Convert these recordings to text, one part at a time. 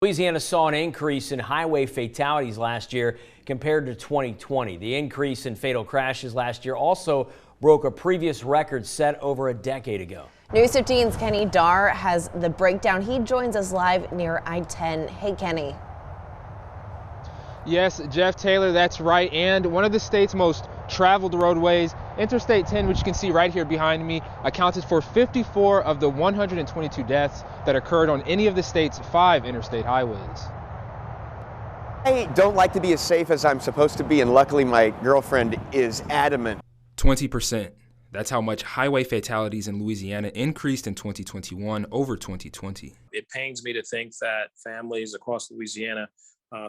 Louisiana saw an increase in highway fatalities last year compared to 2020. The increase in fatal crashes last year also broke a previous record set over a decade ago. News 15's Kenny Dar has the breakdown. He joins us live near I-10. Hey, Kenny. Yes, Jeff Taylor, that's right. And one of the state's most traveled roadways, Interstate 10, which you can see right here behind me, accounted for 54 of the 122 deaths that occurred on any of the state's 5 interstate highways. I don't like to be as safe as I'm supposed to be, and luckily my girlfriend is adamant. 20%. That's how much highway fatalities in Louisiana increased in 2021 over 2020. It pains me to think that families across Louisiana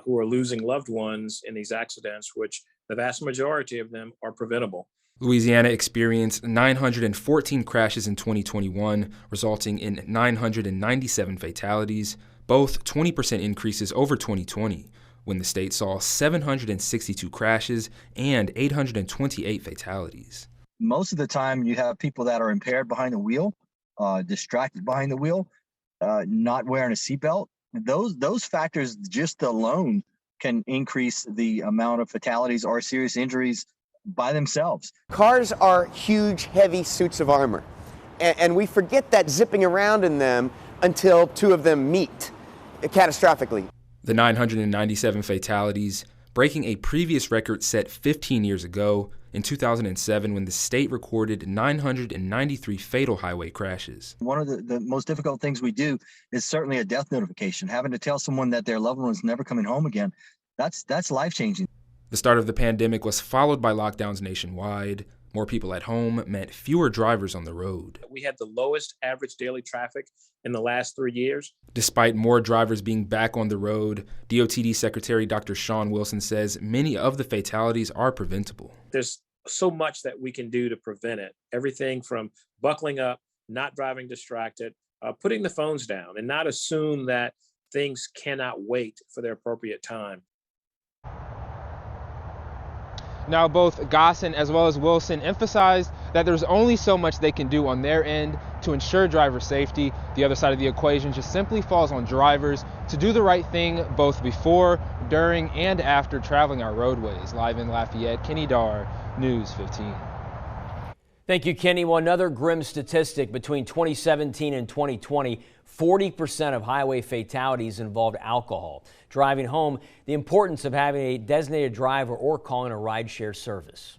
who are losing loved ones in these accidents, which the vast majority of them are preventable. Louisiana experienced 914 crashes in 2021, resulting in 997 fatalities, both 20% increases over 2020, when the state saw 762 crashes and 828 fatalities. Most of the time you have people that are impaired behind the wheel, distracted behind the wheel, not wearing a seatbelt. Those factors just alone can increase the amount of fatalities or serious injuries by themselves. Cars are huge, heavy suits of armor, and we forget that zipping around in them until 2 of them meet catastrophically. The 997 fatalities, breaking a previous record set 15 years ago in 2007 when the state recorded 993 fatal highway crashes. One of the most difficult things we do is certainly a death notification. Having to tell someone that their loved one's never coming home again, that's life-changing. The start of the pandemic was followed by lockdowns nationwide. More people at home meant fewer drivers on the road. We had the lowest average daily traffic in the last 3 years. Despite more drivers being back on the road, DOTD Secretary Dr. Sean Wilson says many of the fatalities are preventable. There's so much that we can do to prevent it. Everything from buckling up, not driving distracted, putting the phones down, and not assume that things cannot wait for their appropriate time. Now, both Gosson as well as Wilson emphasized that there's only so much they can do on their end to ensure driver safety. The other side of the equation just simply falls on drivers to do the right thing both before, during, and after traveling our roadways. Live in Lafayette, Kenny Dar, News 15. Thank you, Kenny. Well, another grim statistic: between 2017 and 2020, 40% of highway fatalities involved alcohol. Driving home, the importance of having a designated driver or calling a rideshare service.